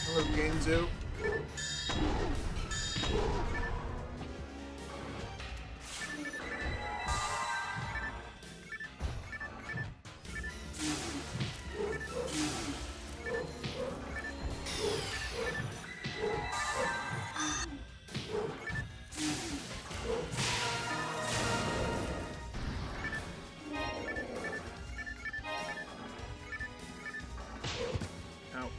Hello, Game Zoo. Ow.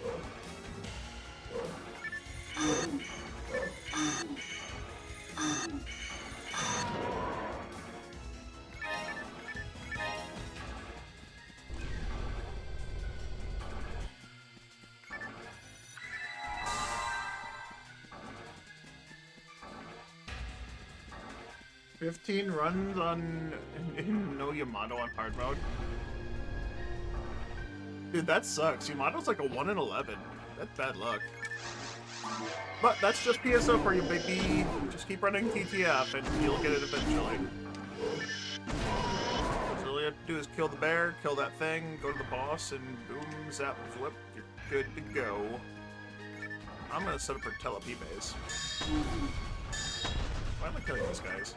15 runs on in no Yamato on hard mode. Dude, that sucks. Yamato's like a 1 in 11. That's bad luck. But that's just PSO for you, baby. Just keep running TTF and you'll get it eventually. So all you have to do is kill the bear, kill that thing, go to the boss, and boom, zap, whip, you're good to go. I'm gonna set up for Telepipes. Why am I killing these guys?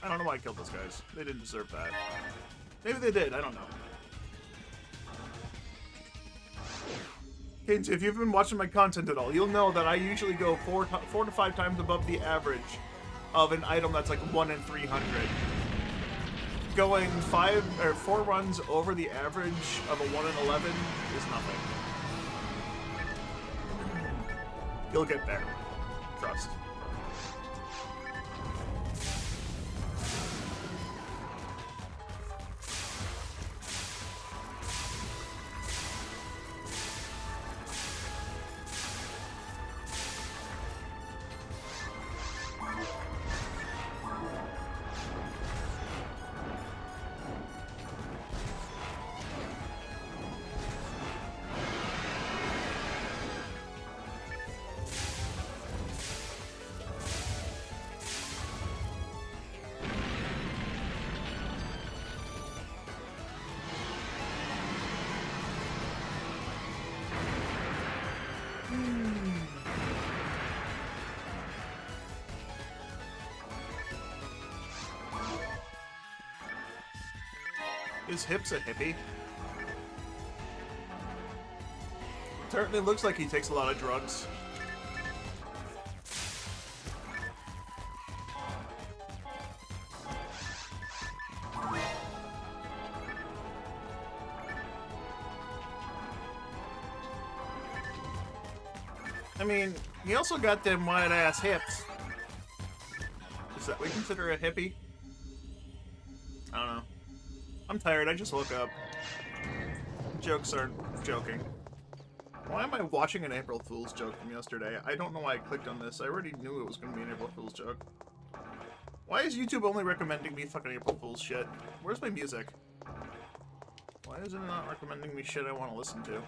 I don't know why I killed those guys. They didn't deserve that. Maybe they did, I don't know. Okay, so if you've been watching my content at all, you'll know that I usually go 4 to 5 times above the average of an item that's like 1 in 300. Going 4 runs over the average of a 1 in 11 is nothing. You'll get there. Trust. His hip's a hippie. Certainly looks like he takes a lot of drugs. I mean, he also got them wide-ass hips. Is that what we consider a hippie? I don't know. I'm tired, I just woke up. Jokes aren't joking. Why am I watching an April Fool's joke from yesterday? I don't know why I clicked on this. I already knew it was going to be an April Fool's joke. Why is YouTube only recommending me fucking April Fool's shit? Where's my music? Why is it not recommending me shit I want to listen to?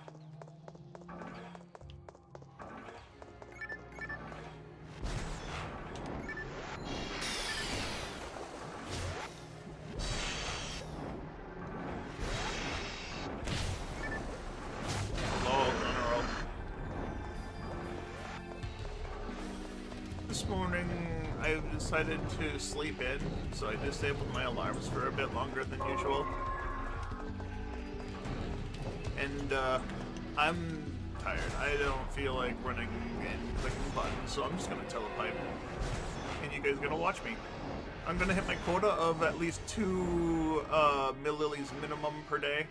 This morning I decided to sleep in, so I disabled my alarms for a bit longer than usual. And I'm tired. I don't feel like running and clicking buttons, so I'm just gonna telepipe. And you guys are gonna watch me. I'm gonna hit my quota of at least 2 millillies minimum per day.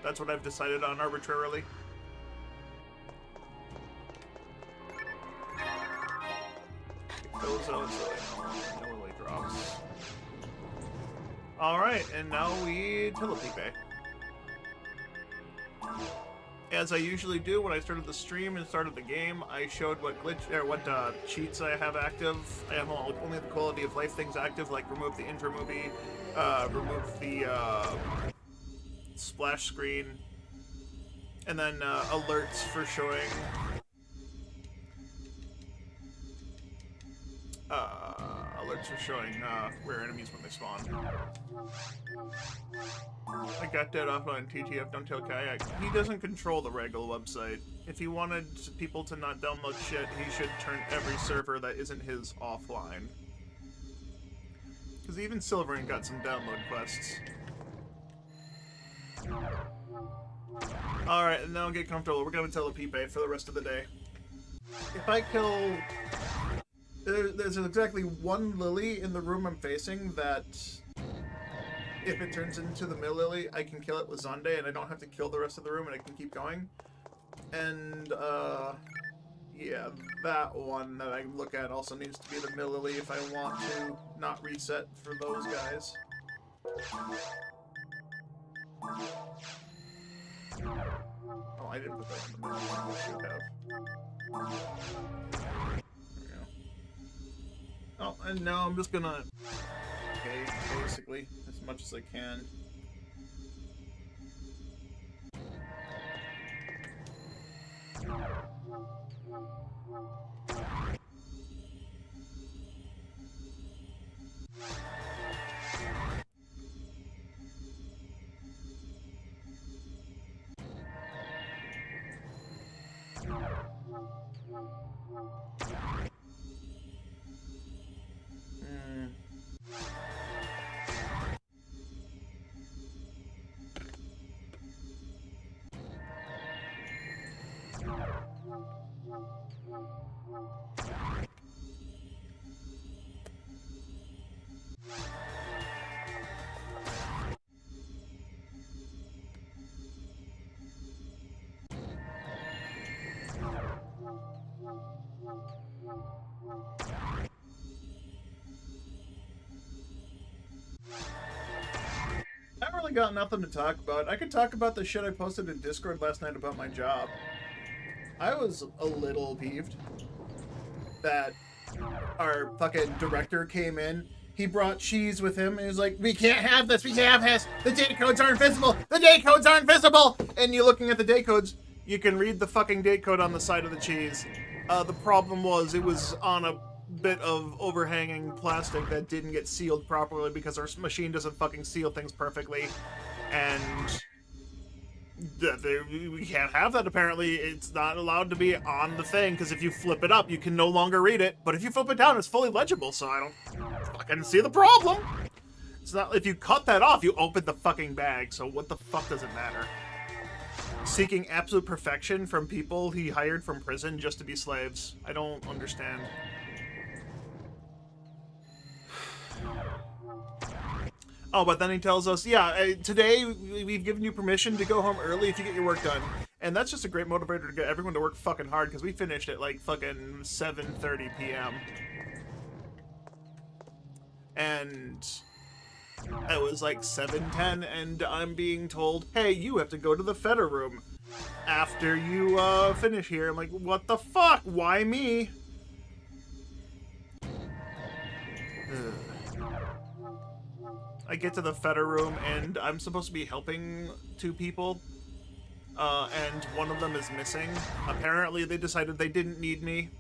That's what I've decided on arbitrarily. Those millilli drops. Alright, and now we Telepipe. As I usually do when I started the stream and started the game, I showed what cheats I have active. I have only the quality of life things active, like remove the intro movie, remove the splash screen, and then alerts for showing rare enemies when they spawn. I got that off on TTF, don't tell Kayak. He doesn't control the Regal website. If he wanted people to not download shit, he should turn every server that isn't his offline. Because even Silverink got some download quests. Alright, now get comfortable. We're gonna Telepipe for the rest of the day. If I kill... There's exactly 1 lily in the room I'm facing that, if it turns into the mill lily, I can kill it with Zonde and I don't have to kill the rest of the room and I can keep going. And, yeah, that one that I look at also needs to be the mill lily if I want to not reset for those guys. Oh, I didn't put that in the middle. I should have. Oh, and now I'm just gonna okay, basically, as much as I can. I haven't really got nothing to talk about. I could talk about the shit I posted in Discord last night about my job. I was a little peeved that our fucking director came in. He brought cheese with him and he was like, we can't have this, we can't have this. The date codes aren't visible. The date codes aren't visible. And you're looking at the date codes, you can read the fucking date code on the side of the cheese. The problem was it was on a bit of overhanging plastic that didn't get sealed properly because our machine doesn't fucking seal things perfectly. And we can't have that, apparently. It's not allowed to be on the thing, because if you flip it up, you can no longer read it. But if you flip it down, it's fully legible, so I don't fucking see the problem. It's not, if you cut that off, you open the fucking bag, so what the fuck does it matter? Seeking absolute perfection from people he hired from prison just to be slaves. I don't understand. Oh, but then he tells us, yeah, today we've given you permission to go home early if you get your work done. And that's just a great motivator to get everyone to work fucking hard, because we finished at like fucking 7:30 p.m. And it was like 7:10, and I'm being told, hey, you have to go to the Feta room after you finish here. I'm like, what the fuck? Why me? I get to the Feta room, and I'm supposed to be helping two people, and one of them is missing. Apparently, they decided they didn't need me.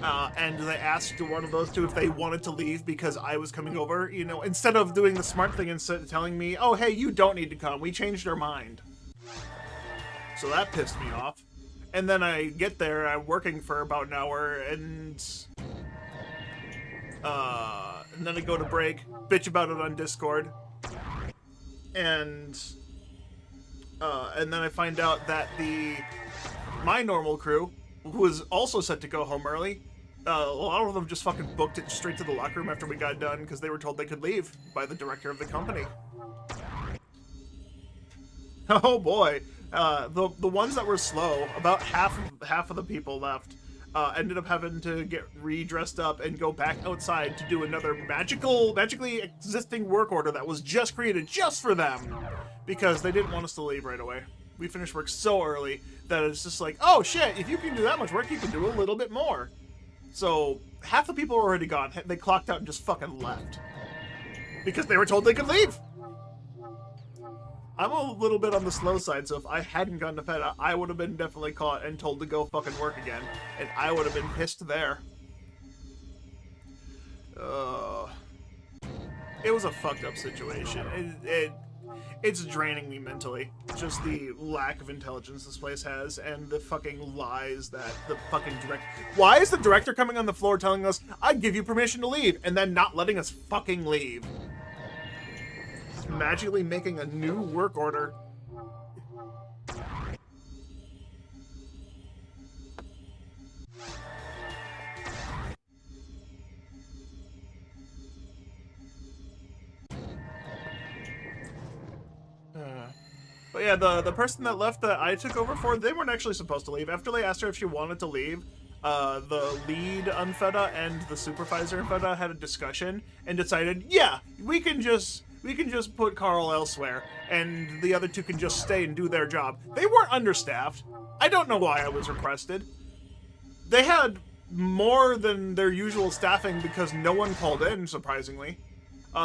And they asked one of those two if they wanted to leave because I was coming over, you know, instead of doing the smart thing and telling me, oh, hey, you don't need to come. We changed our mind. So that pissed me off. And then I get there, I'm working for about an hour, and then I go to break, bitch about it on Discord, and then I find out that my normal crew, who was also set to go home early, a lot of them just fucking booked it straight to the locker room after we got done because they were told they could leave by the director of the company. Oh boy, the ones that were slow, about half of the people left, ended up having to get re-dressed up and go back outside to do another magically existing work order that was just created just for them, because they didn't want us to leave right away. We finished work so early that it's just like, oh shit, if you can do that much work, you can do a little bit more. So half the people were already gone. They clocked out and just fucking left because they were told they could leave. I'm a little bit on the slow side, so if I hadn't gone to Feta, I would have been definitely caught and told to go fucking work again, and I would have been pissed there. It was a fucked up situation. It's draining me mentally. Just the lack of intelligence this place has, and the fucking lies that the fucking director... Why is the director coming on the floor telling us, I'd give you permission to leave, and then not letting us fucking leave? Magically making a new work order. But yeah, the person that left that I took over for, they weren't actually supposed to leave. After they asked her if she wanted to leave, the lead on Feta and the supervisor in Feta had a discussion and decided, yeah, we can just put Carl elsewhere, and the other two can just stay and do their job. They weren't understaffed. I don't know why I was requested. They had more than their usual staffing because no one called in, surprisingly.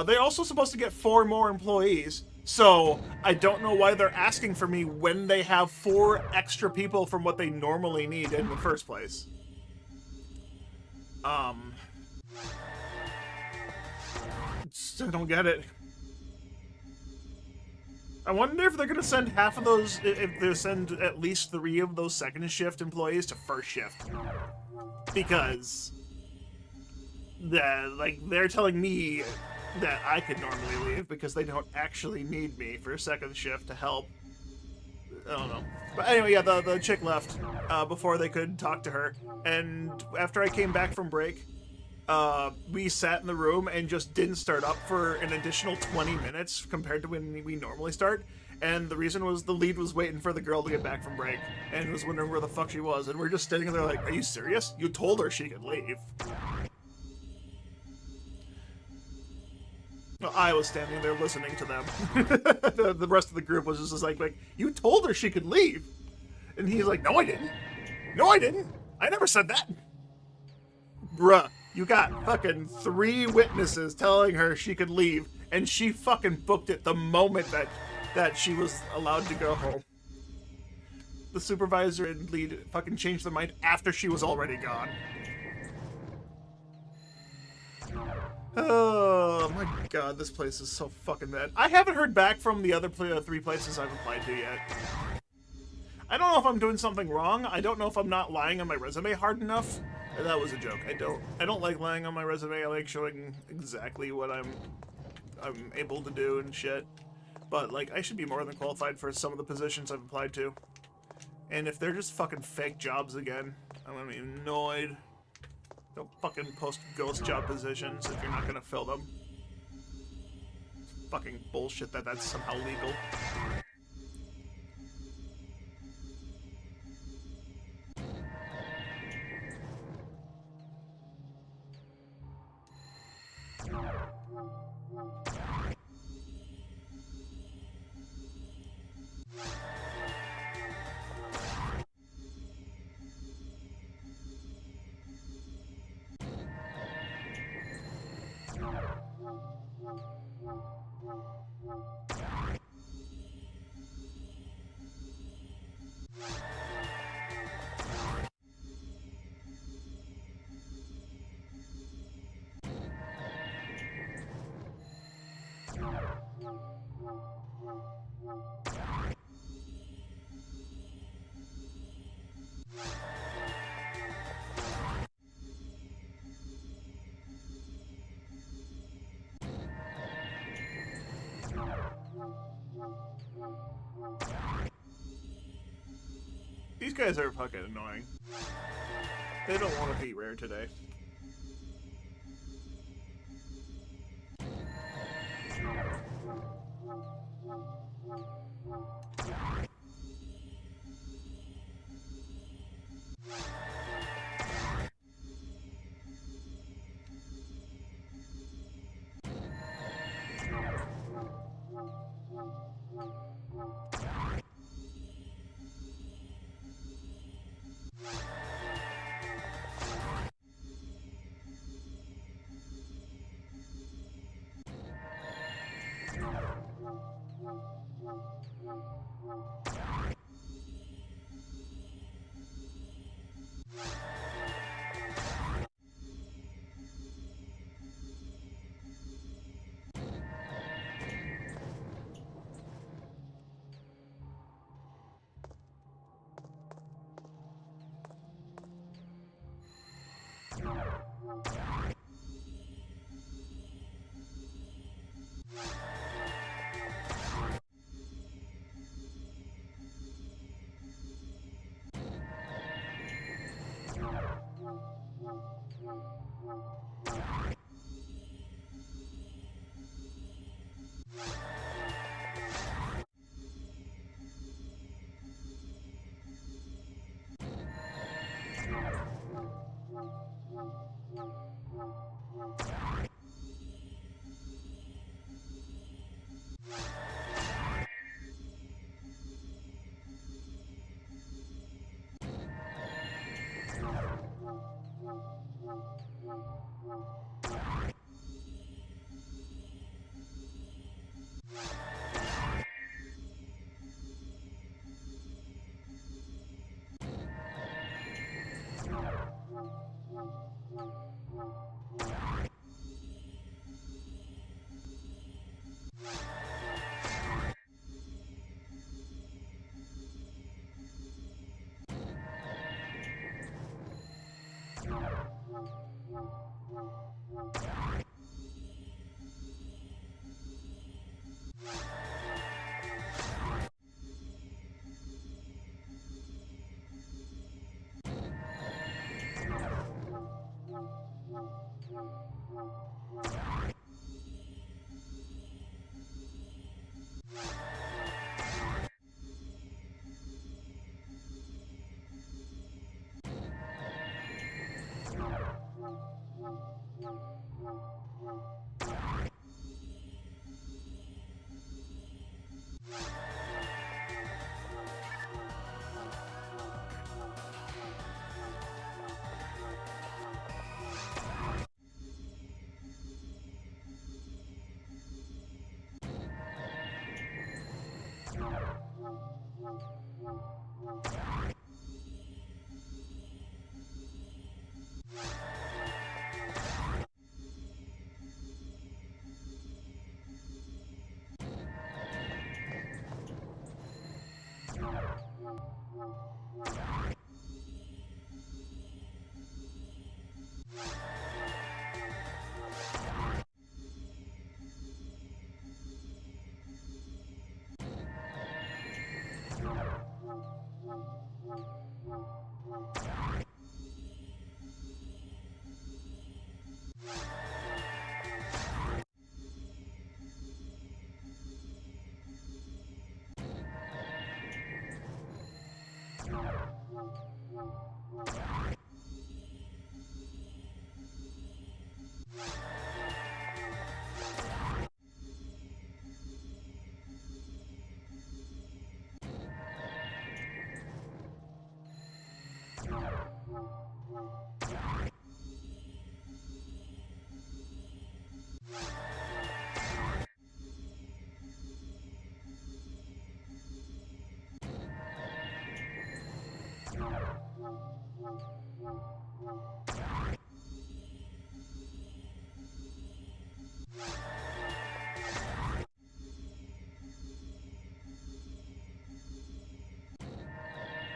They're also supposed to get 4 more employees, so I don't know why they're asking for me when they have 4 extra people from what they normally need in the first place. I don't get it. I wonder if they're gonna send half of those, if they send at least 3 of those second shift employees to first shift. Because, like, they're telling me that I could normally leave because they don't actually need me for second shift to help. I don't know. But anyway, yeah, the chick left before they could talk to her. And after I came back from break, we sat in the room and just didn't start up for an additional 20 minutes compared to when we normally start. And the reason was the lead was waiting for the girl to get back from break and was wondering where the fuck she was. And we're just standing there like, are you serious? You told her she could leave. Well, I was standing there listening to them. The rest of the group was just like, you told her she could leave. And he's like, no, I didn't. No, I didn't. I never said that. Bruh. You got fucking 3 witnesses telling her she could leave, and she fucking booked it the moment that she was allowed to go home. The supervisor and lead fucking changed their mind after she was already gone. Oh my god, this place is so fucking bad. I haven't heard back from the other 3 places I've applied to yet. I don't know if I'm doing something wrong. I don't know if I'm not lying on my resume hard enough. That was a joke. I don't like lying on my resume. I like showing exactly what I'm able to do and shit. But like, I should be more than qualified for some of the positions I've applied to. And if they're just fucking fake jobs again, I'm gonna be annoyed. Don't fucking post ghost job positions if you're not gonna fill them. It's fucking bullshit that that's somehow legal. These guys are fucking annoying. They don't want to beat rare today.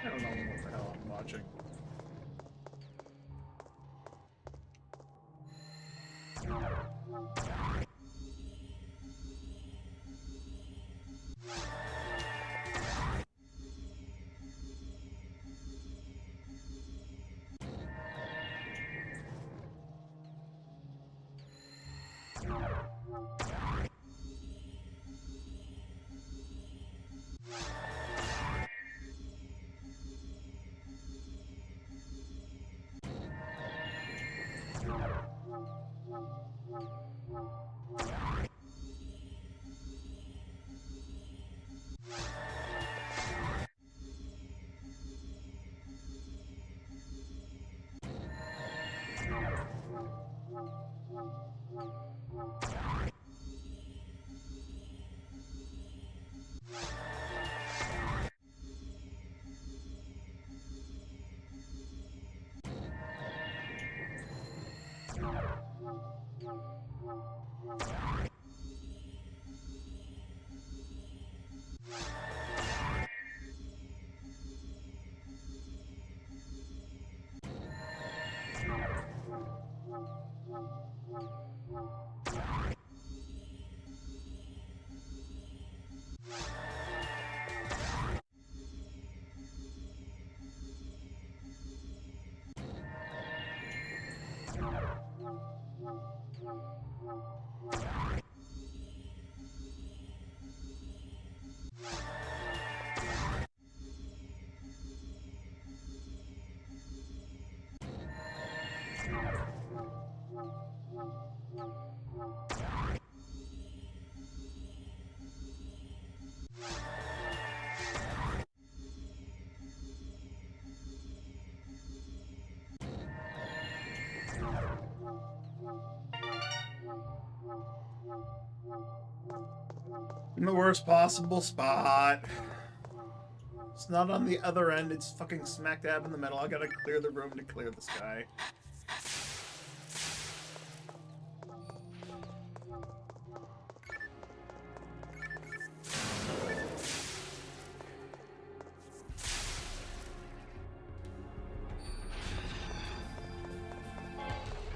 I don't know what the hell I'm watching. In the worst possible spot. It's not on the other end, it's fucking smack dab in the middle. I gotta clear the room to clear the sky.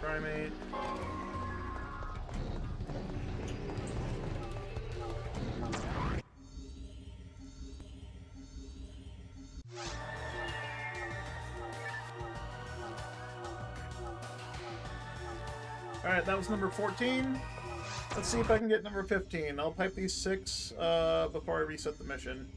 Primate. Alright, that was number 14. Let's see if I can get number 15. I'll pipe these 6 before I reset the mission.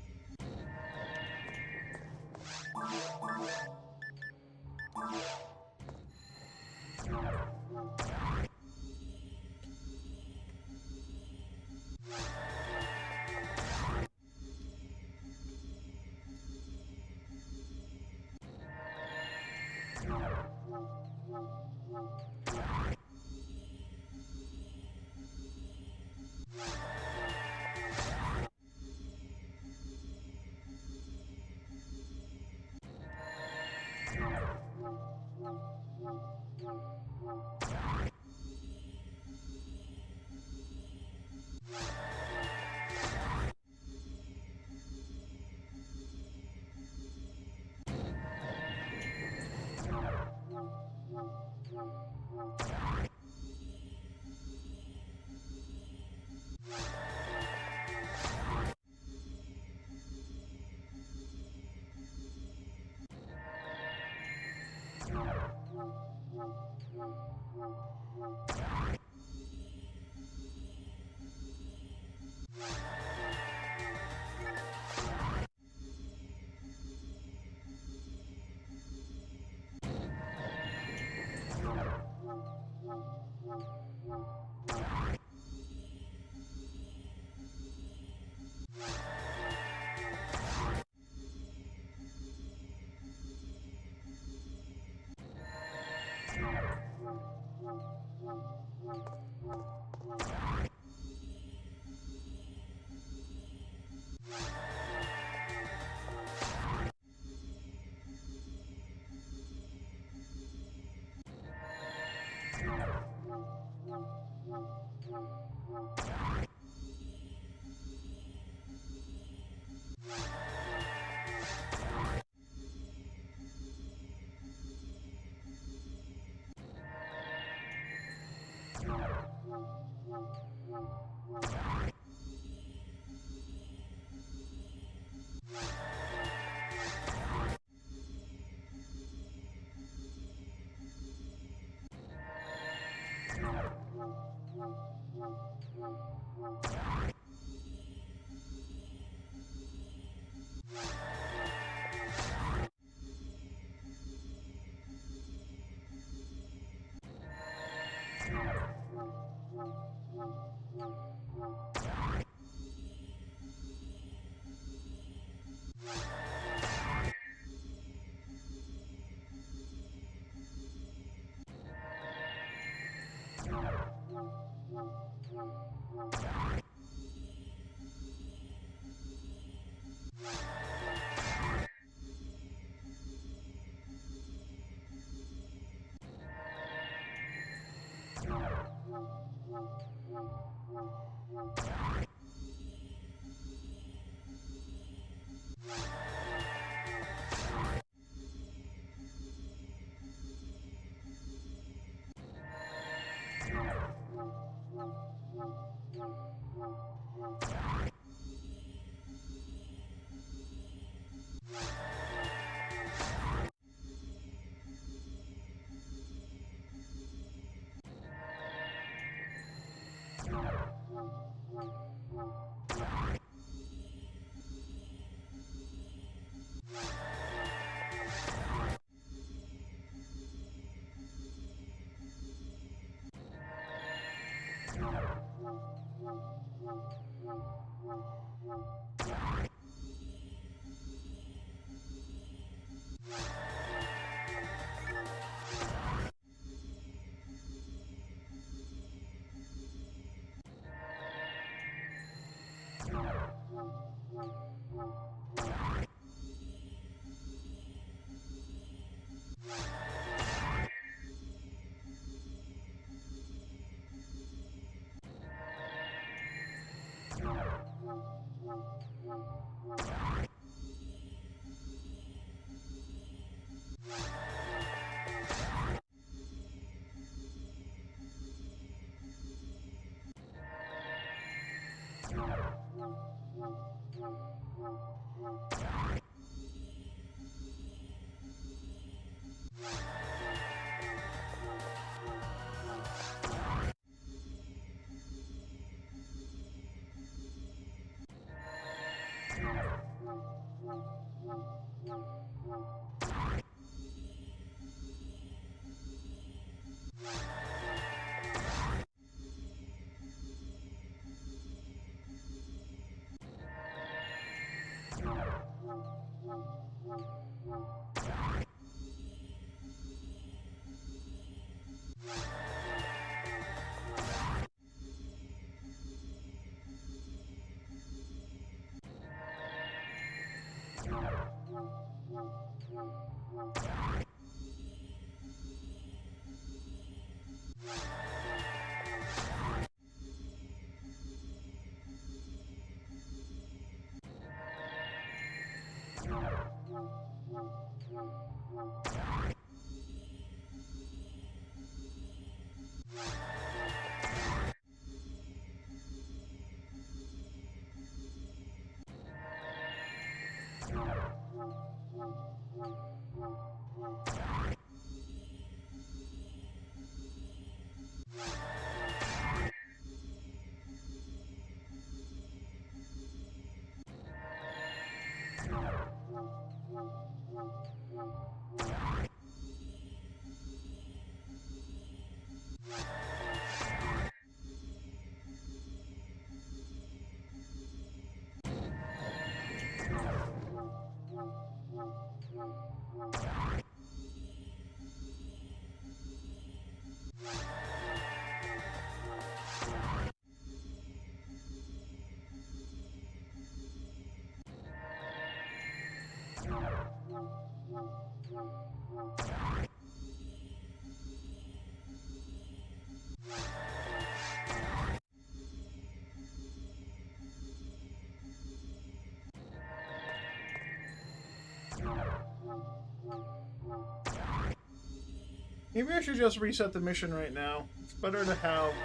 Maybe I should just reset the mission right now. It's better to have,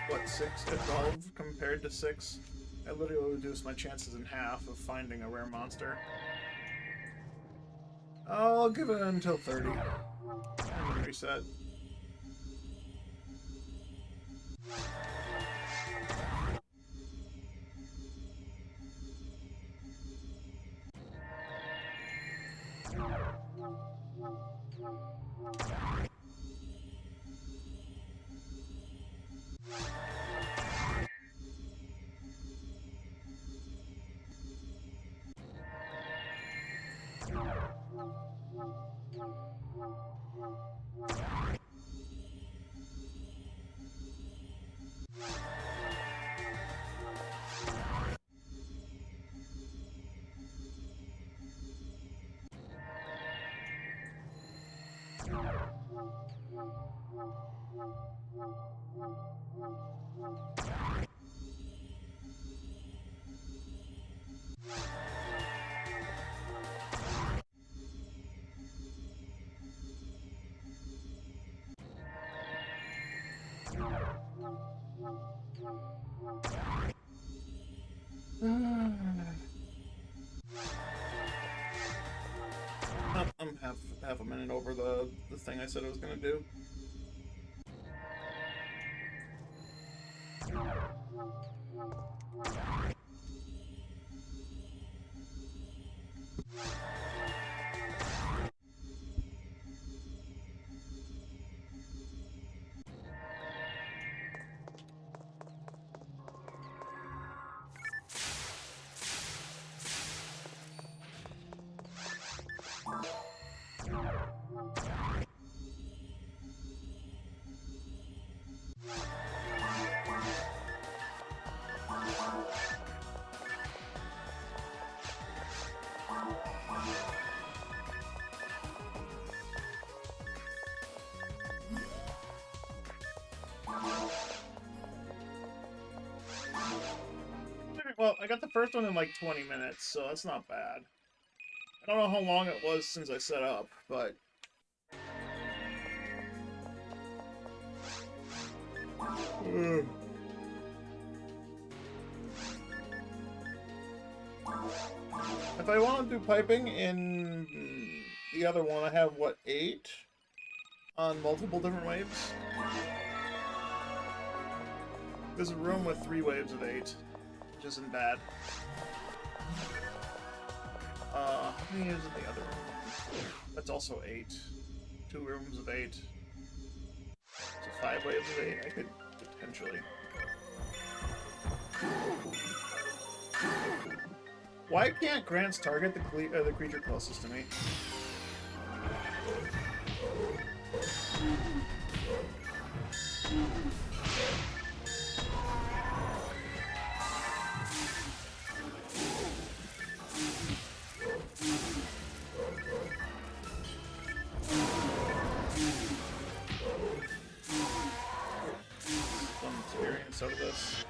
what, 6 evolve compared to 6. I literally reduced my chances in half of finding a rare monster. I'll give it until 30. And then reset. Oh, I'm half a minute over the thing I said I was gonna do. Well, I got the first one in like 20 minutes, so that's not bad. I don't know how long it was since I set up, but... If I want to do piping in the other one, I have, what, 8? On multiple different waves? There's a room with 3 waves of 8, which isn't bad. How many is in the other room? That's also 8. 2 rooms of 8. So 5 waves of 8, I could potentially. Why can't Grants target the creature closest to me? Some experience out of this.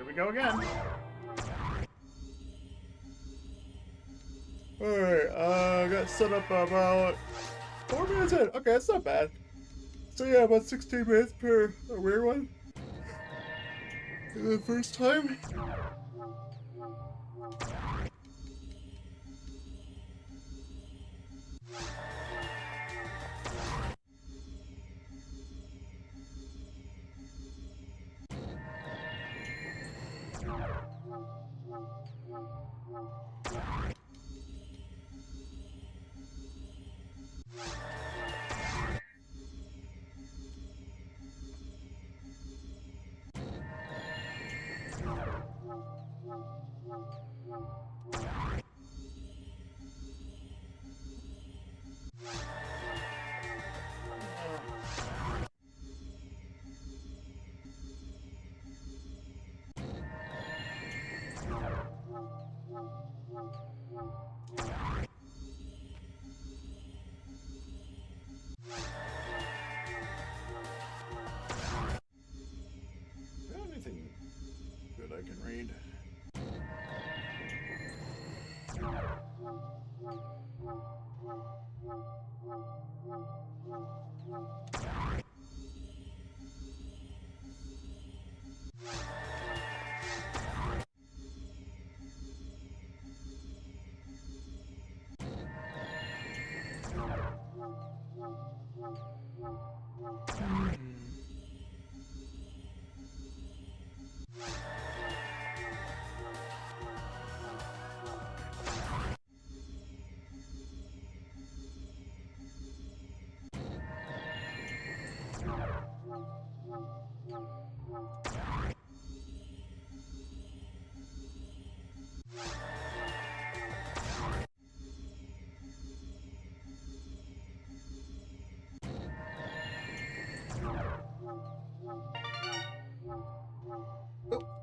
Here we go again. Alright, got set up about 4 minutes in. Okay, that's not bad. So yeah, about 16 minutes per weird one. The first time. Anything good I can read?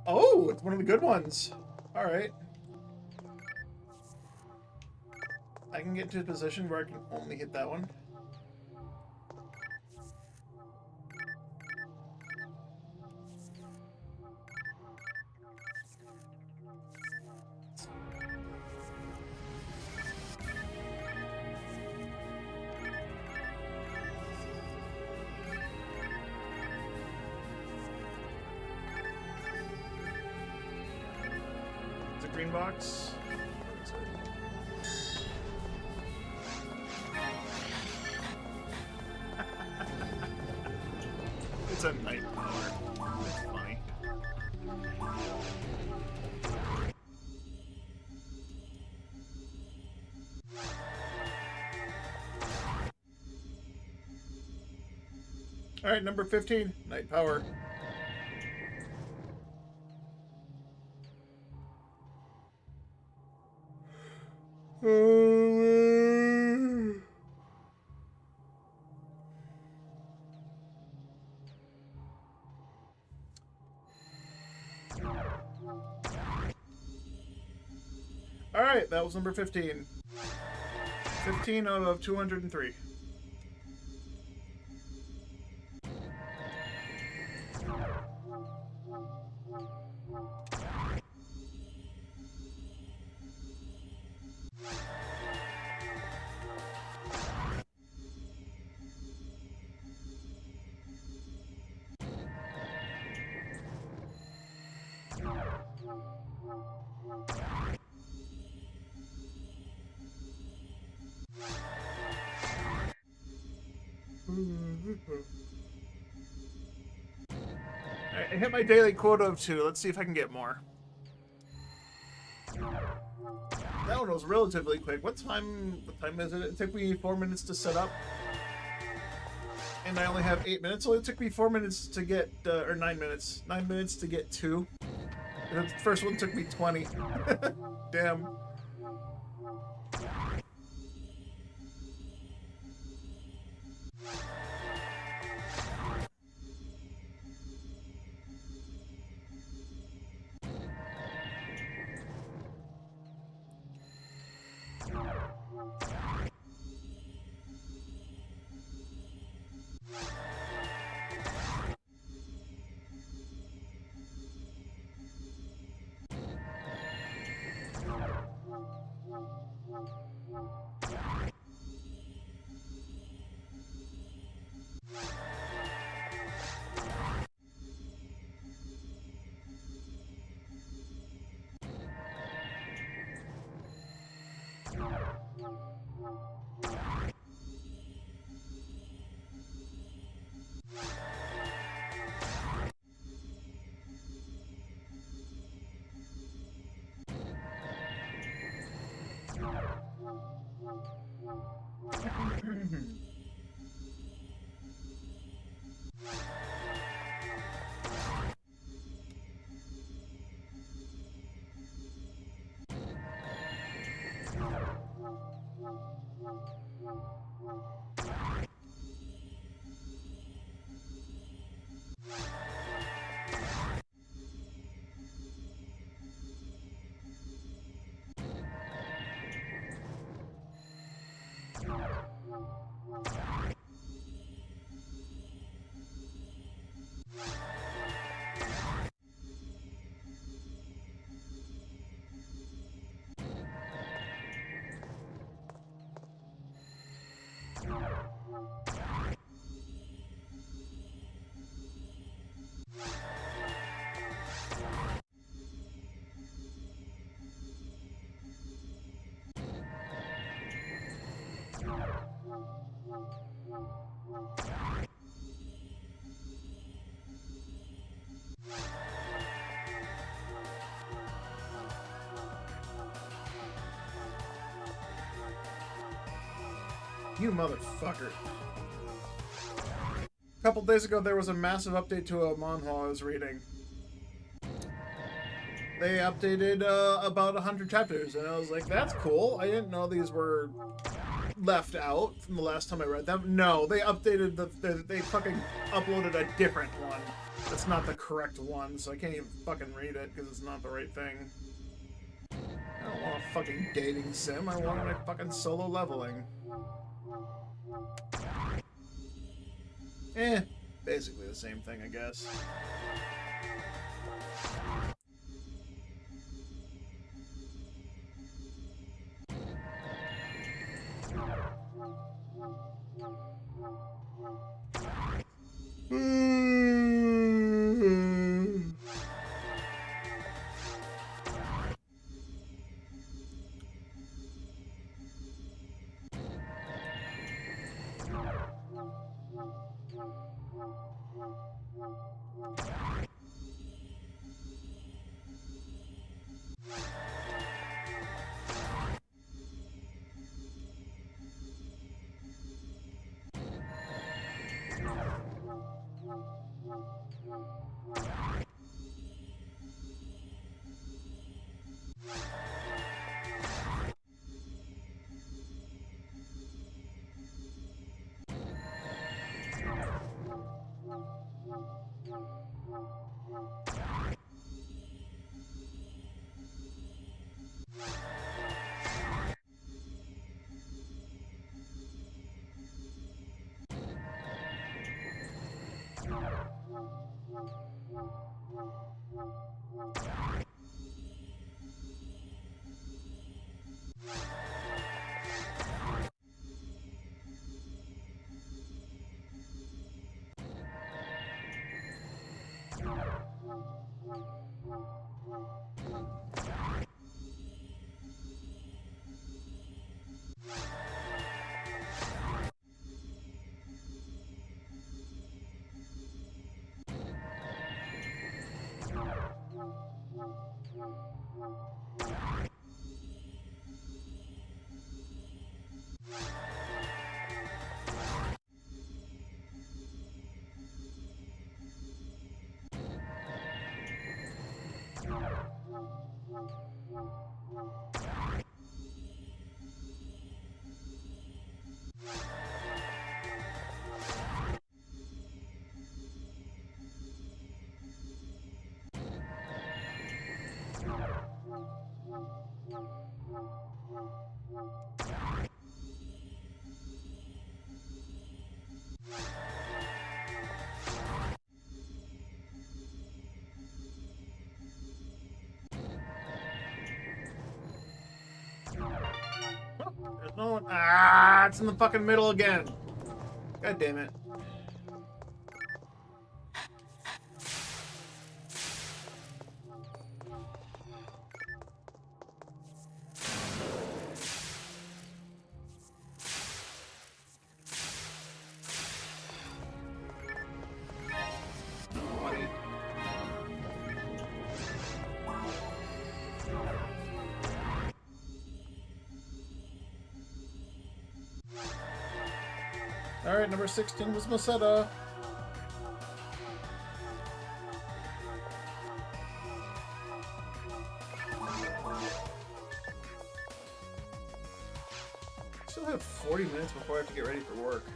Oh, it's one of the good ones. All right. I can get to a position where I can only hit that one. It's a green box. It's a night power. It's funny. All right, number 15, night power. All right, that was number 15. 15 out of 203. I hit my daily quota of 2. Let's see if I can get more. That one was relatively quick. What time is it? It took me 4 minutes to set up. And I only have 8 minutes, so it took me 4 minutes to get, or 9 minutes. 9 minutes to get 2. And the first one took me 20. Damn. You motherfucker. A couple days ago, there was a massive update to a manhwa I was reading. They updated about 100 chapters, and I was like, that's cool. I didn't know these were left out from the last time I read them. No, they updated they fucking uploaded a different one. That's not the correct one, so I can't even fucking read it because it's not the right thing. I don't want a fucking dating sim. I want my fucking solo leveling. Basically the same thing, I guess. There's no one. Ah, it's in the fucking middle again. God damn it. Alright, number 16 was Maseta. Still have 40 minutes before I have to get ready for work.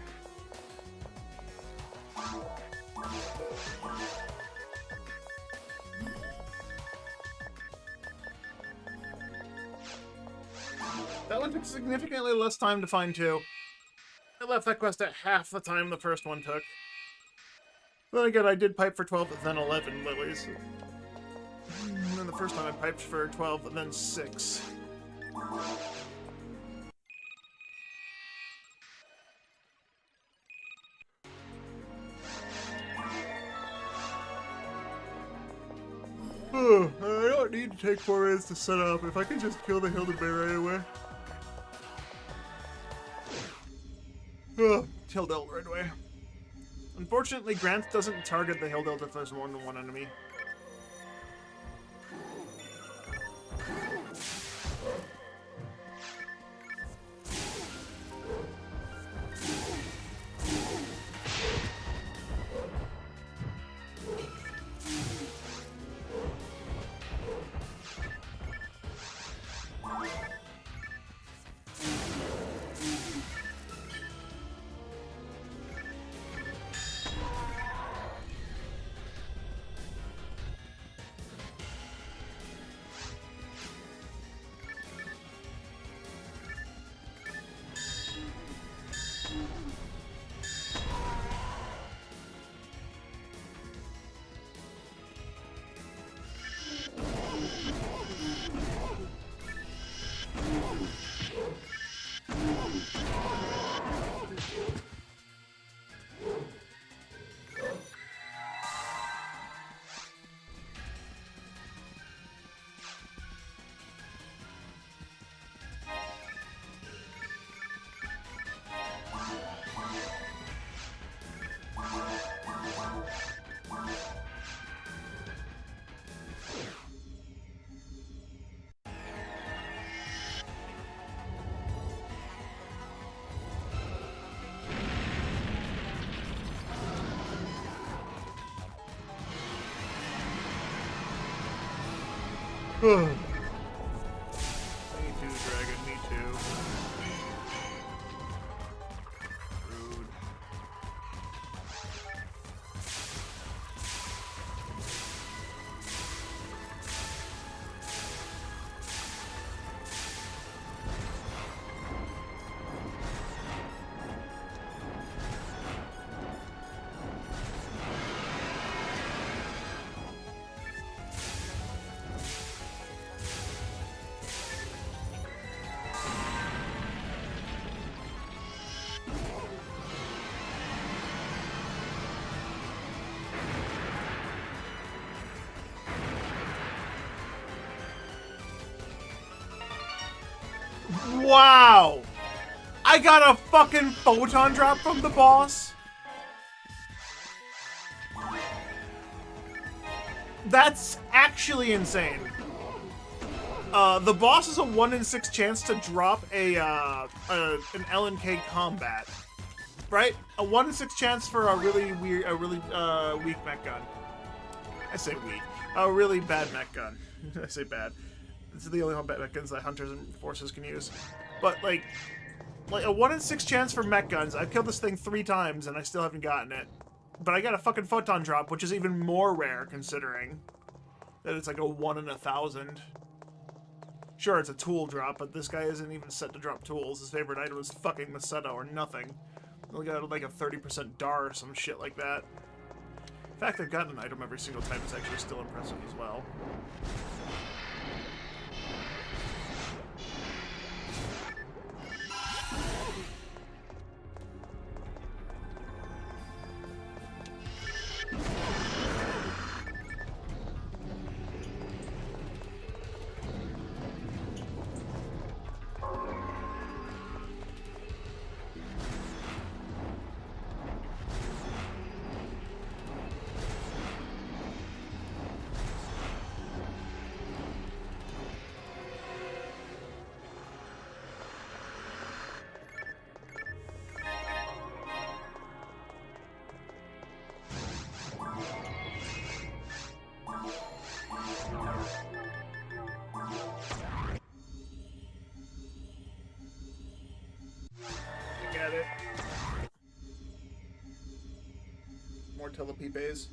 That one took significantly less time to find too. I left that quest at half the time the first one took. Then again, I did pipe for 12 and then 11 lilies. And then the first time I piped for 12 and then 6. don't need to take 4 minutes to set up. If I can just kill the Hilda Bear right away. Ugh, Hilda right away. Unfortunately, Grant doesn't target the Hilda if there's more than one enemy. Me too, Dragon, me too. Rude. Wow! I got a fucking photon drop from the boss? That's actually insane. The boss is a 1 in 6 chance to drop an LNK combat. Right? A 1 in 6 chance for a really weak mech gun. I say weak. A really bad mech gun. I say bad. This is the only one mech guns that hunters and forces can use. But like a 1 in 6 chance for mech guns. I've killed this thing 3 times and I still haven't gotten it. But I got a fucking photon drop, which is even more rare considering that it's like a 1 in 1,000. Sure, it's a tool drop, but this guy isn't even set to drop tools. His favorite item is fucking Macedo or nothing. He got like a 30% DAR or some shit like that. The fact I've gotten an item every single time is actually still impressive as well. Get it. More Telepipes.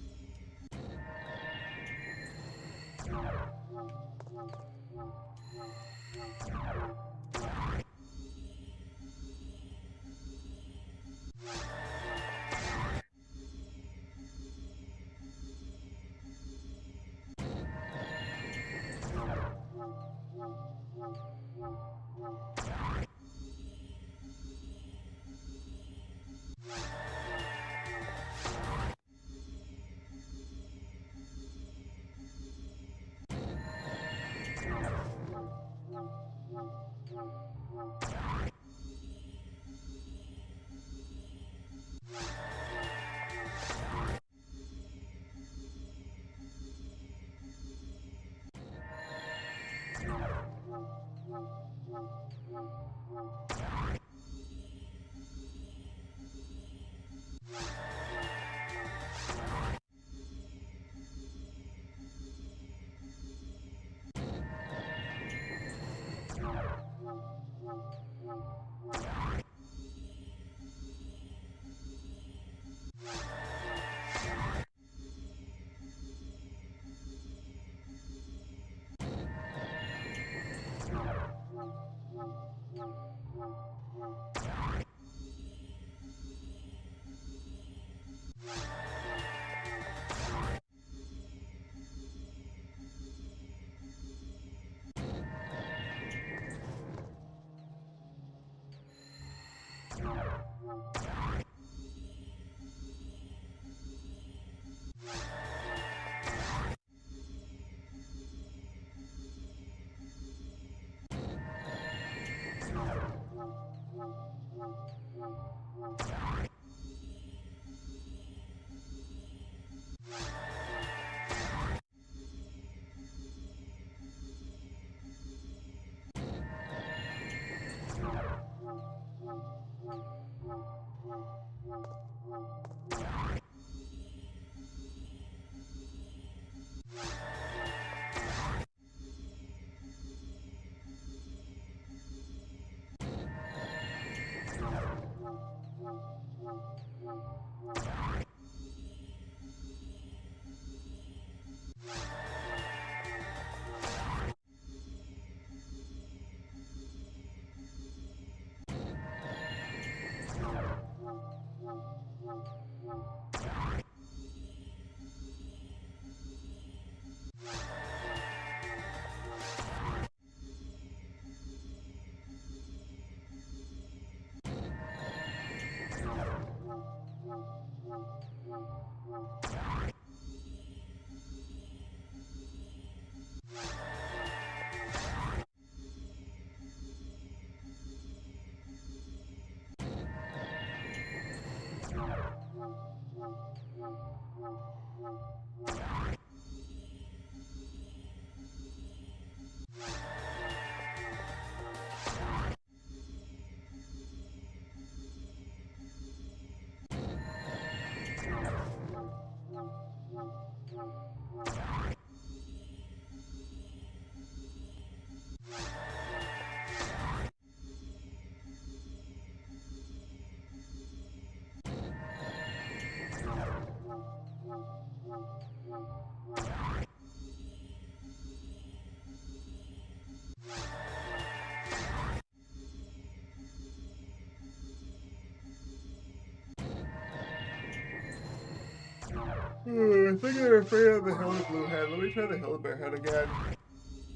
I think I'm afraid of the Hella Blue head. Let me try the Hella Bear head again.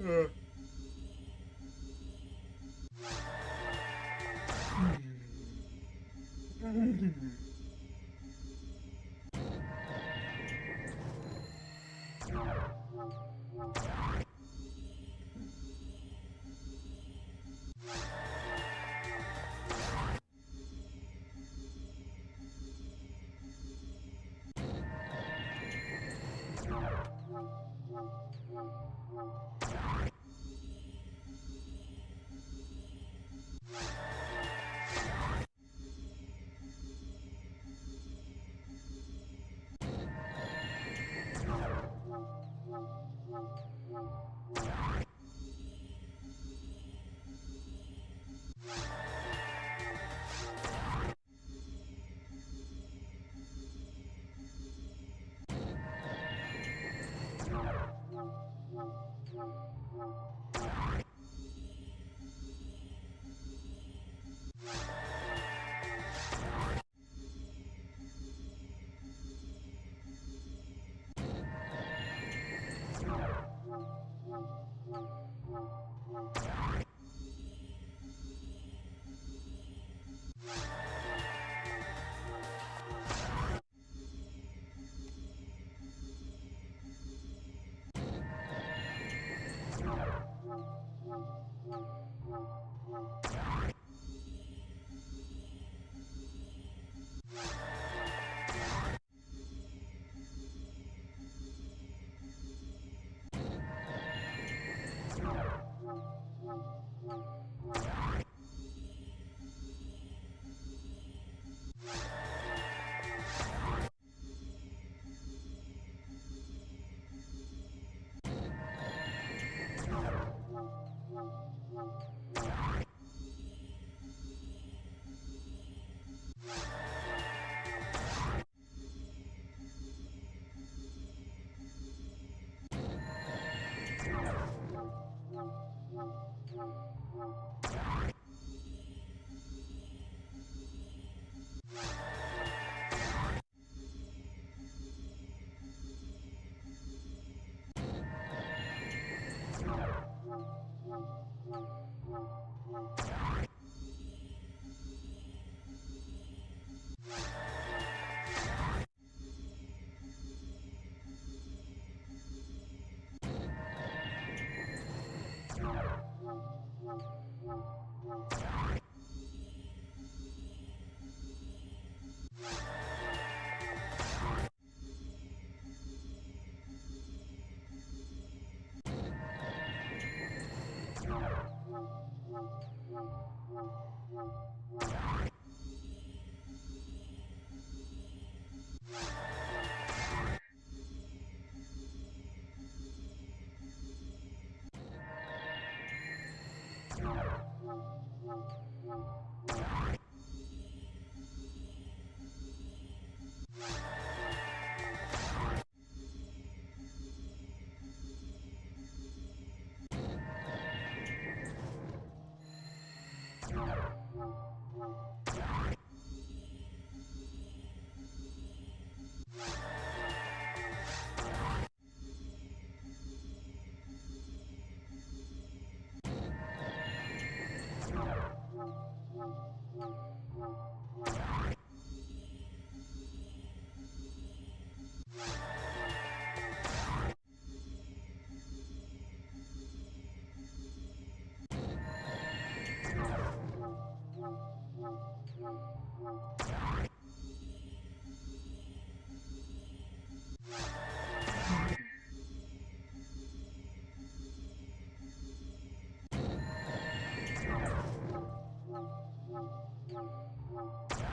Uh.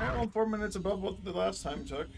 Alright, well, 4 minutes above what the last time took.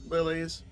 Lilies.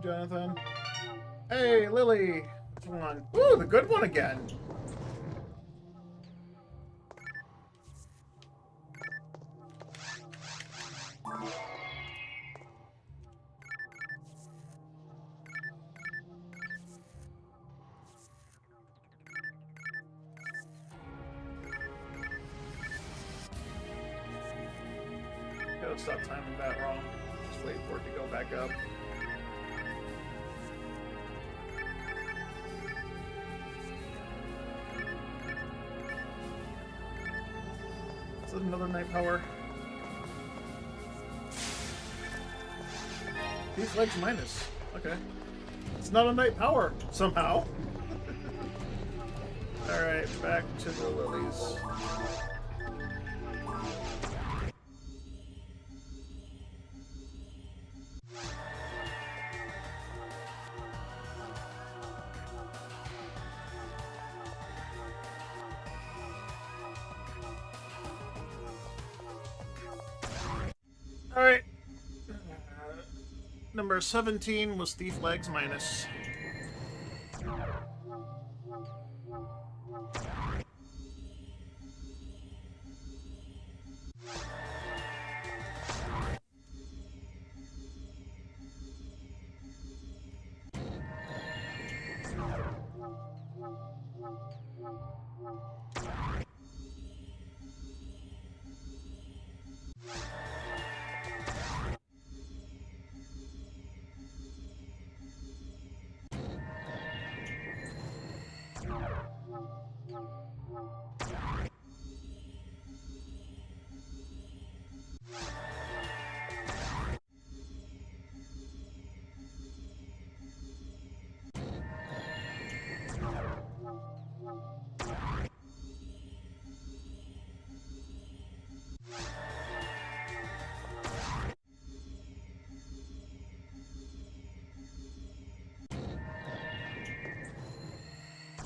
Jonathan. Hey, Lily! Which one? Ooh, the good one again! Gotta stop timing that wrong. Just wait for it to go back up. Is it another night power? Beef legs minus. Okay. It's not a night power, somehow. Alright. Alright, back to the lilies. Alright. Number 17 was Thief Legs minus.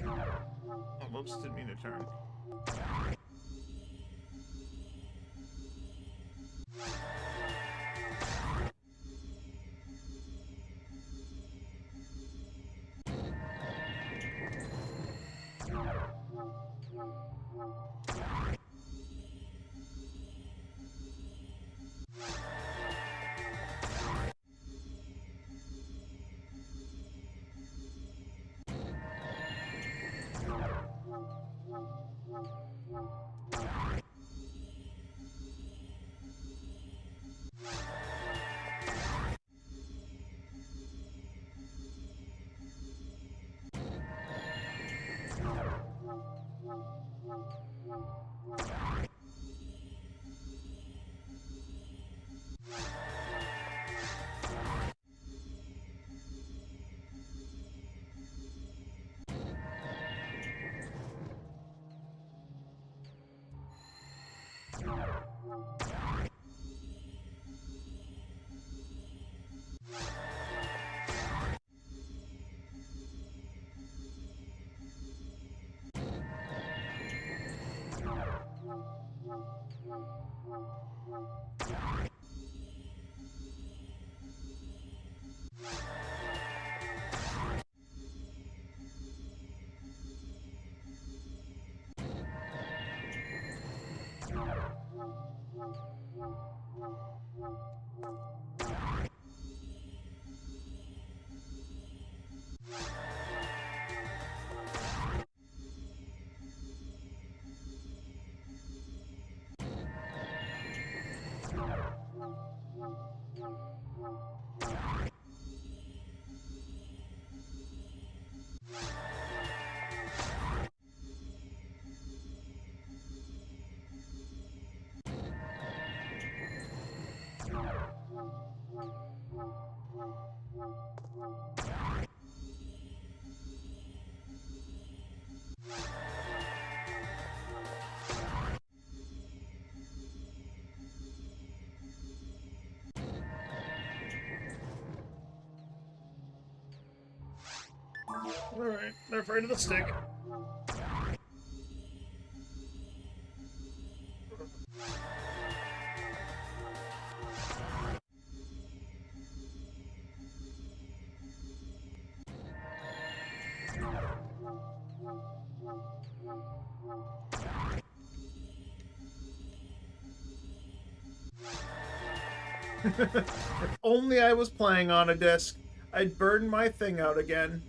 Oh, whoops, didn't mean to turn. Alright, they're afraid of the stick. If only I was playing on a disc, I'd burn my thing out again.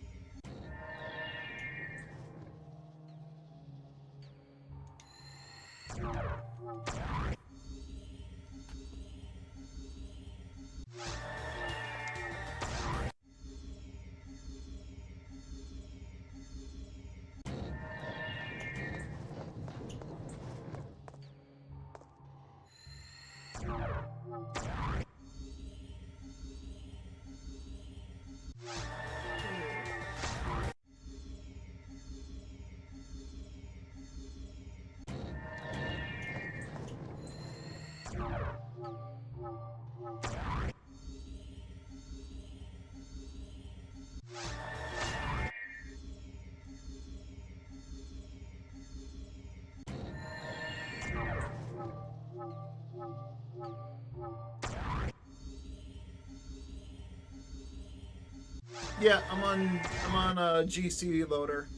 Yeah, I'm on a GC loader.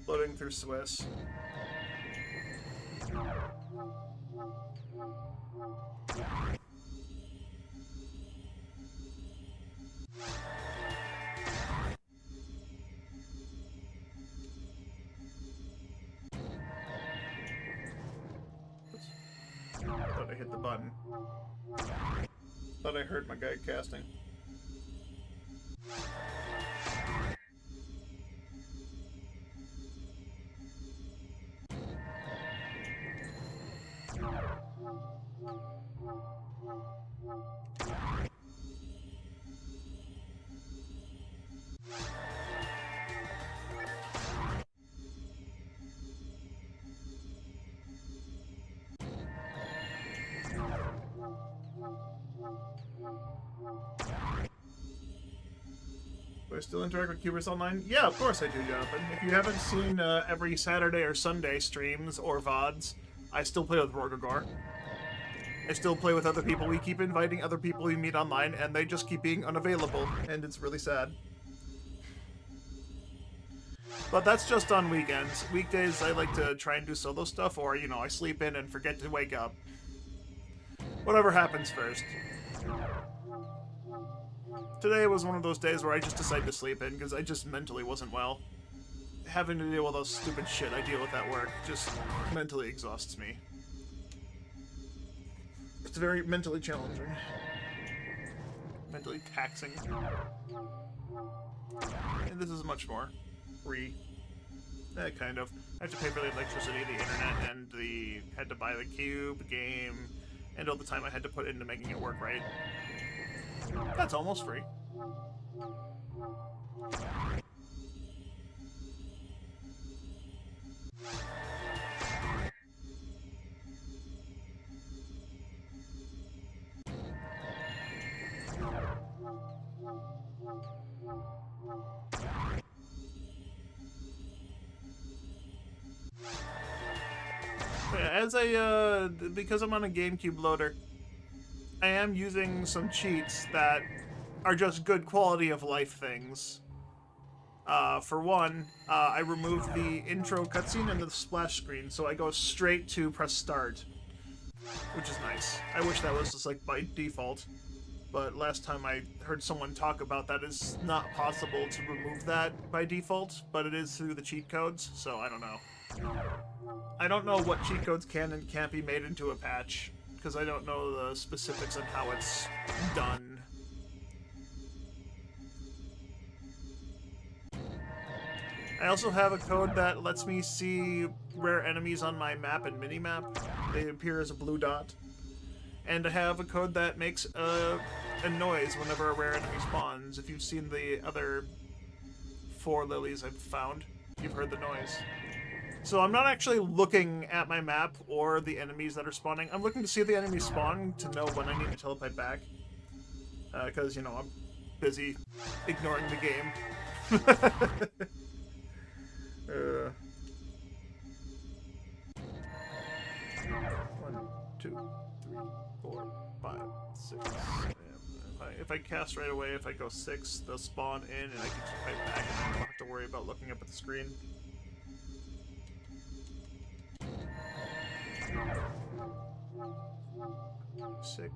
Loading through Swiss. Thought I hit the button. Thought I heard my guy casting. Do I still interact with Cubers online? Yeah, of course I do, Jonathan. If you haven't seen every Saturday or Sunday streams or VODs, I still play with Rorgagor. I still play with other people. We keep inviting other people we meet online, and they just keep being unavailable, and it's really sad. But that's just on weekends. Weekdays, I like to try and do solo stuff, or, you know, I sleep in and forget to wake up. Whatever happens first. Today was one of those days where I just decided to sleep in, because I just mentally wasn't well. Having to deal with all stupid shit I deal with at work just mentally exhausts me. It's very mentally challenging. Mentally taxing. And this is much more free. Kind of. I have to pay for the electricity, the internet, and had to buy the cube, game, and all the time I had to put into making it work right. That's almost free. As because I'm on a GameCube loader, I am using some cheats that are just good quality of life things. For one, I removed the intro cutscene and the splash screen, so I go straight to press start, which is nice. I wish that was just like by default, but last time I heard someone talk about that, it's not possible to remove that by default, but it is through the cheat codes, so I don't know. I don't know what cheat codes can and can't be made into a patch, because I don't know the specifics on how it's done. I also have a code that lets me see rare enemies on my map and minimap. They appear as a blue dot. And I have a code that makes a noise whenever a rare enemy spawns. If you've seen the other 4 lilies I've found, you've heard the noise. So I'm not actually looking at my map or the enemies that are spawning. I'm looking to see the enemies spawn to know when I need to telepipe back. Because, you know, I'm busy ignoring the game. 1, 2, 3, 4, 5, 6. If I cast right away, if I go 6, they'll spawn in and I can just pipe back and I don't have to worry about looking up at the screen. Six.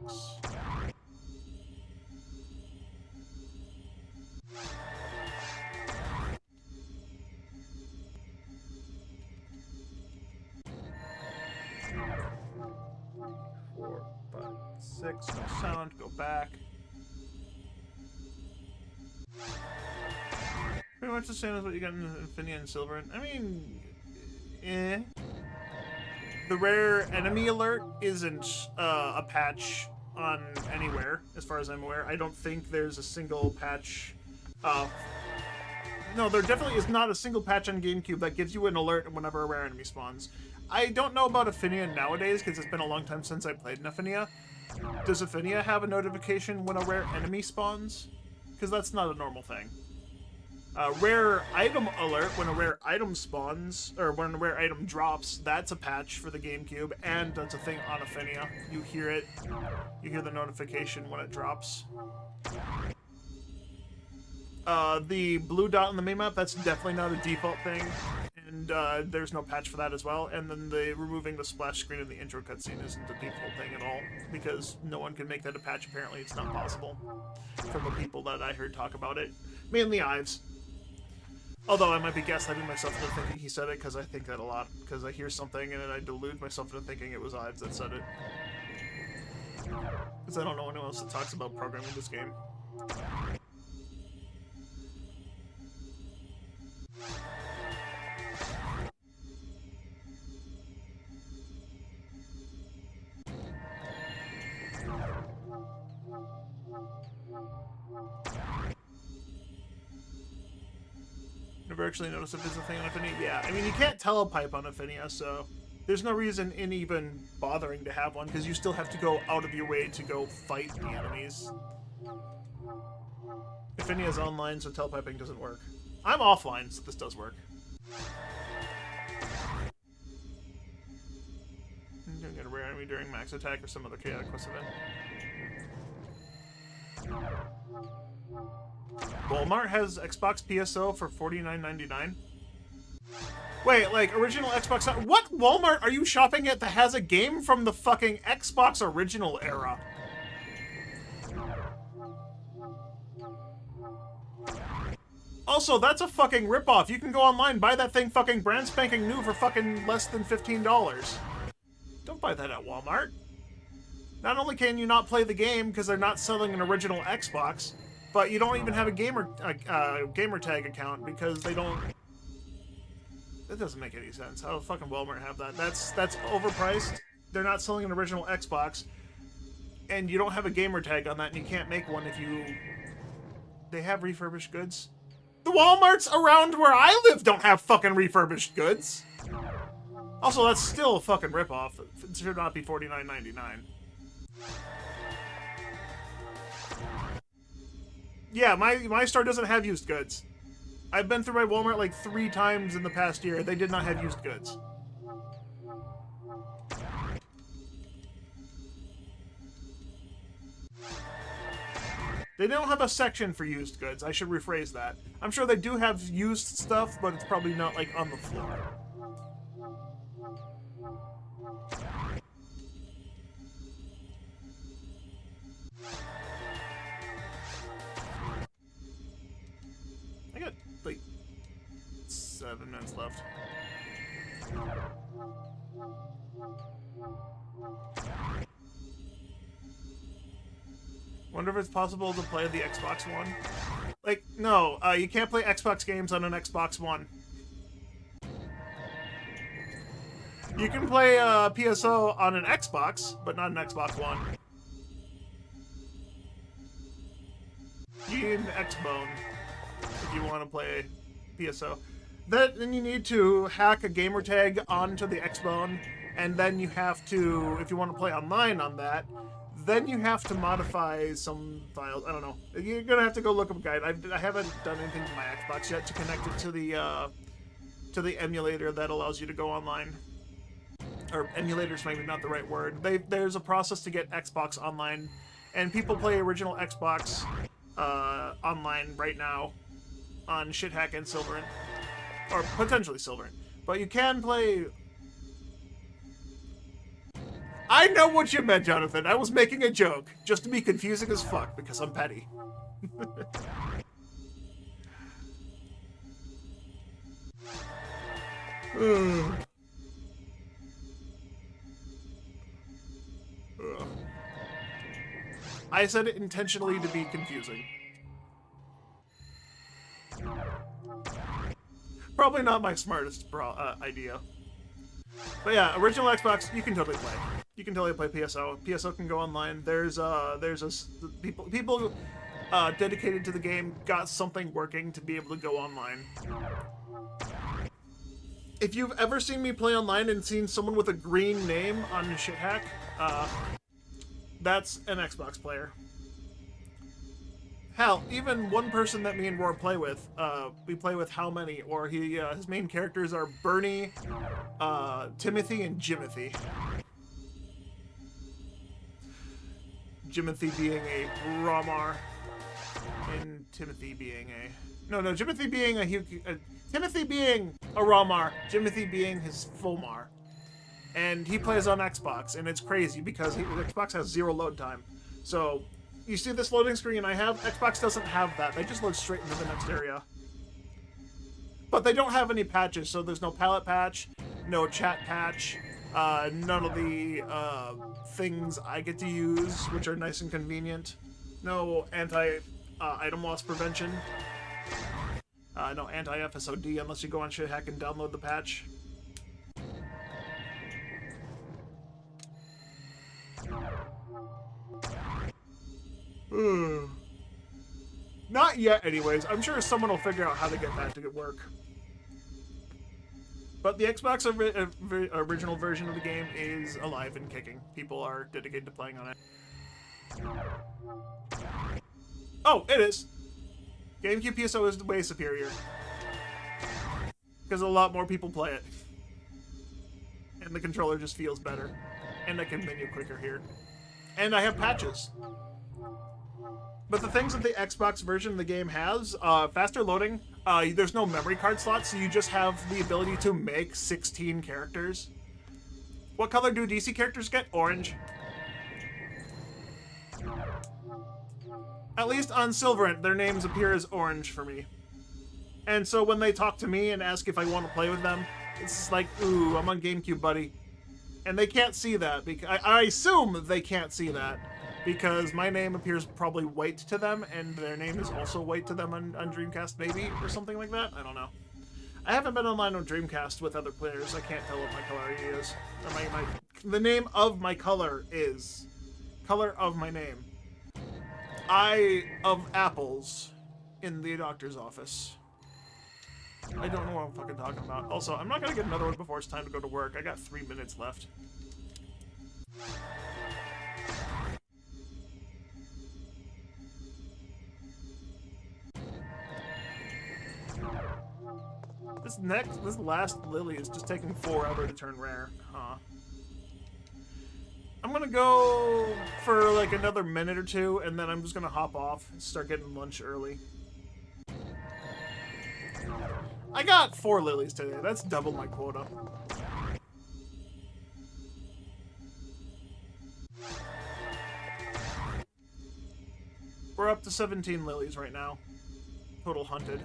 4, 5, 6. No sound. Go back. Pretty much the same as what you got in Infinity and Silver. I mean, eh. The rare enemy alert isn't a patch on anywhere, as far as I'm aware. I don't think there's a single patch. No, there definitely is not a single patch on GameCube that gives you an alert whenever a rare enemy spawns. I don't know about Affinia nowadays, because it's been a long time since I played an Affinia. Does Affinia have a notification when a rare enemy spawns? Because that's not a normal thing. Rare item alert when a rare item spawns, or when a rare item drops, that's a patch for the GameCube, and that's a thing on Affinia. You hear it, you hear the notification when it drops. The blue dot on the minimap, that's definitely not a default thing, and there's no patch for that as well. And then the removing the splash screen in the intro cutscene isn't a default thing at all, because no one can make that a patch. Apparently, it's not possible from the people that I heard talk about it. Mainly Ives. Although I might be gaslighting myself into thinking he said it, because I think that a lot. Because I hear something and then I delude myself into thinking it was Ives that said it. Because I don't know anyone else that talks about programming this game. Never actually noticed if there's a thing on Affinia. Yeah, I mean, you can't telepipe on Affinia, so there's no reason in even bothering to have one, because you still have to go out of your way to go fight the enemies. Affinia's online, so telepiping doesn't work. I'm offline, so this does work. I'm gonna get a rare enemy during max attack or some other chaotic quest event. Walmart has Xbox PSO for $49.99. Wait, like original Xbox? What Walmart are you shopping at that has a game from the fucking Xbox original era? Also, that's a fucking ripoff. You can go online, buy that thing fucking brand spanking new for fucking less than $15. Don't buy that at Walmart. Not only can you not play the game because they're not selling an original Xbox, but you don't even have a gamer tag account because they don't. That doesn't make any sense. How fucking Walmart have that? That's overpriced. They're not selling an original Xbox, and you don't have a gamer tag on that, and you can't make one if you. They have refurbished goods. The Walmarts around where I live don't have fucking refurbished goods. Also, that's still a fucking ripoff. It should not be $49.99. Yeah, my store doesn't have used goods. I've been through my Walmart like 3 times in the past year. They did not have used goods. They don't have a section for used goods. I should rephrase that. I'm sure they do have used stuff, but it's probably not like on the floor. I got like 7 minutes left. Wonder if it's possible to play the Xbox One. Like, no, you can't play Xbox games on an Xbox One. You can play PSO on an Xbox, but not an Xbox One. You need an Xbone if you want to play PSO. Then you need to hack a gamer tag onto the Xbone, and then you have to, if you want to play online on that, then you have to modify some files. I don't know. You're gonna have to go look up a guide. I haven't done anything to my Xbox yet to connect it to the emulator that allows you to go online. Or emulator's maybe not the right word. There's a process to get Xbox online, and people play original Xbox online right now on Shithack and Silverant, or potentially Silverant. But you can play. I know what you meant, Jonathan. I was making a joke, just to be confusing as fuck, because I'm petty. I said it intentionally to be confusing. Probably not my smartest idea. But yeah, original Xbox, you can totally play. You can totally play PSO. PSO can go online. There's people dedicated to the game got something working to be able to go online. If you've ever seen me play online and seen someone with a green name on Shithack, that's an Xbox player. Hell, even one person that me and Roar play with, we play with How Many, or his main characters are Bernie, Timothy, and Jimothy. Jimothy being a Ramar in Timothy being a... No, Timothy being a Timothy being a Rawmar, Timothy being his Fulmar. And he plays on Xbox, and it's crazy because Xbox has 0 load time. So, you see this loading screen I have? Xbox doesn't have that. They just load straight into the next area. But they don't have any patches, so there's no palette patch, no chat patch, none of the things I get to use, which are nice and convenient. No anti-item loss prevention. No anti-FSOD unless you go on shithack and download the patch. Not yet, anyways. I'm sure someone will figure out how to get that to work. But the Xbox original version of the game is alive and kicking. People are dedicated to playing on it. Oh, it is! GameCube PSO is way superior. Because a lot more people play it. And the controller just feels better. And I can menu quicker here. And I have patches. But the things that the Xbox version of the game has, faster loading, there's no memory card slots, so you just have the ability to make 16 characters. What color do DC characters get? Orange. At least on Silverant, their names appear as orange for me. And so when they talk to me and ask if I want to play with them, it's like, ooh, I'm on GameCube, buddy. And they can't see that, because I assume they can't see that. Because my name appears probably white to them, and their name is also white to them on Dreamcast, maybe, or something like that? I don't know. I haven't been online on Dreamcast with other players. I can't tell what my color is. Or the name of my color is. Color of my name. Eye of apples in the doctor's office. I don't know what I'm fucking talking about. Also, I'm not gonna get another one before it's time to go to work. I got 3 minutes left. This last lily is just taking forever to turn rare. Huh. I'm gonna go for like another minute or two, and then I'm just gonna hop off and start getting lunch early. I got 4 lilies today. That's double my quota. We're up to 17 lilies right now. Total hunted.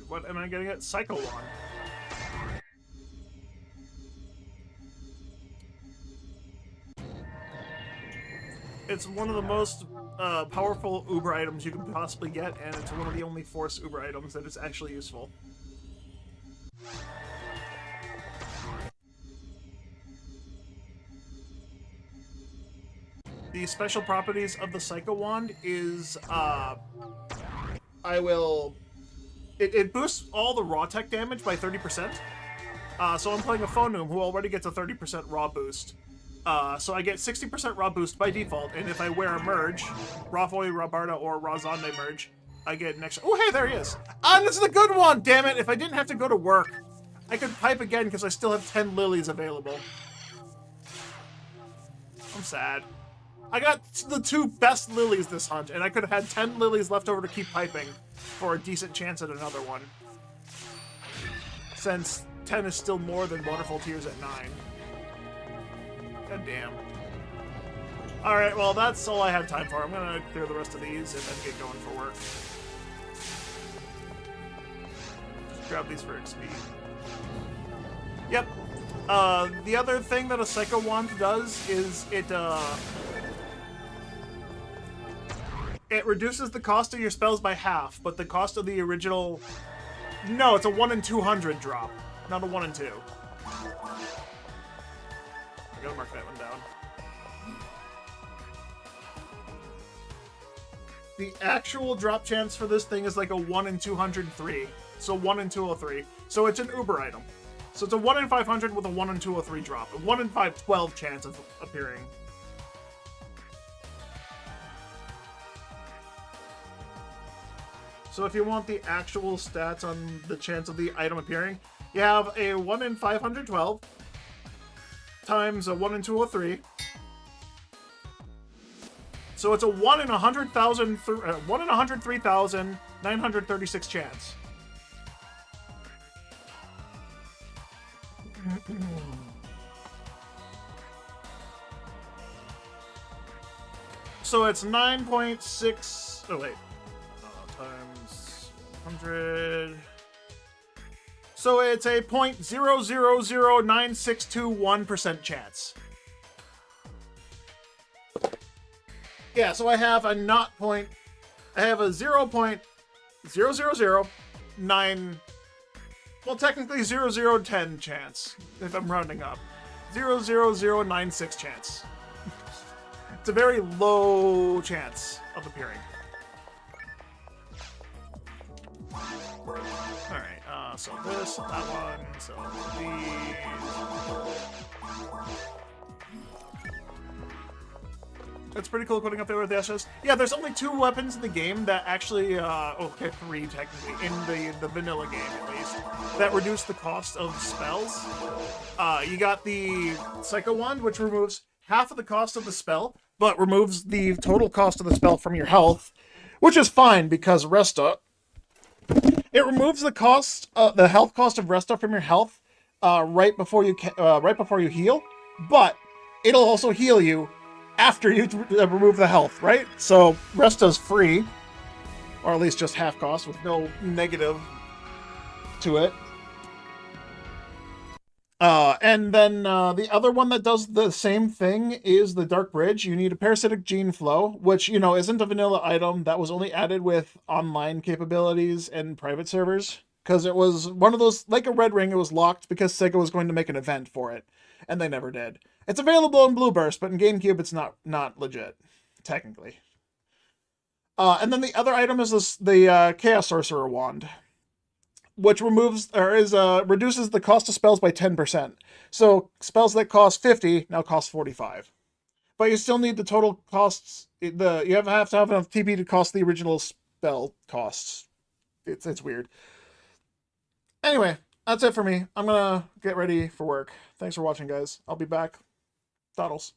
What am I gonna get? Psycho Wand. It's one of the most powerful Uber items you can possibly get, and it's one of the only Force Uber items that is actually useful. The special properties of the Psycho Wand is, It boosts all the raw tech damage by 30%. So I'm playing a Phonum who already gets a 30% raw boost. So I get 60% raw boost by default, and if I wear a merge, Ravoy, Rabarda, or Razande merge, I get an extra... Oh, hey, there he is! Ah, this is the good one! Damn it, if I didn't have to go to work, I could pipe again because I still have 10 lilies available. I'm sad. I got the 2 best lilies this hunt, and I could have had 10 lilies left over to keep piping for a decent chance at another one. Since 10 is still more than Wonderful Tears at 9. God damn. Alright, well, that's all I have time for. I'm gonna clear the rest of these and then get going for work. Just grab these for XP. Yep. The other thing that a Psycho Wand does is it reduces the cost of your spells by half, but the cost of the original... No, it's a 1 in 200 drop, not a 1 in 2. I gotta mark that one down. The actual drop chance for this thing is like a 1 in 203. So 1 in 203. So it's an Uber item. So it's a 1 in 500 with a 1 in 203 drop. A 1 in 512 chance of appearing. So if you want the actual stats on the chance of the item appearing, you have a 1 in 512 times a 1 in 203. So it's a 1 in 100,000, 1 in 103,936 chance. So it's 9.6. Oh wait, times 100. So it's a 0.0009621% chance. Yeah, so I have a not point. I have a 0.0009. Well, technically 0010 chance if I'm rounding up. 0.00096 chance. It's a very low chance of appearing. Alright, so this, that one, so these. It's pretty cool putting up there with the SS. Yeah, there's only 2 weapons in the game that actually, okay, 3 technically, in the vanilla game at least, that reduce the cost of spells. You got the Psycho Wand, which removes half of the cost of the spell, but removes the total cost of the spell from your health, which is fine because Resta. It removes the cost, the health cost of Resta from your health, right before you heal, but it'll also heal you after you remove the health, right? So Resta's free, or at least just half cost with no negative to it. And then the other one that does the same thing is the Dark Bridge. You need a Parasitic Gene Flow, which, you know, isn't a vanilla item. That was only added with online capabilities and private servers. Because it was one of those, like a Red Ring, it was locked because Sega was going to make an event for it. And they never did. It's available in Blue Burst, but in GameCube it's not legit, technically. And then the other item is the Chaos Sorcerer Wand, which reduces the cost of spells by 10%. So spells that cost 50 now cost 45. But you still need the total costs. You have to have enough TP to cost the original spell costs. It's weird. Anyway, that's it for me. I'm gonna get ready for work. Thanks for watching, guys. I'll be back. Doddles.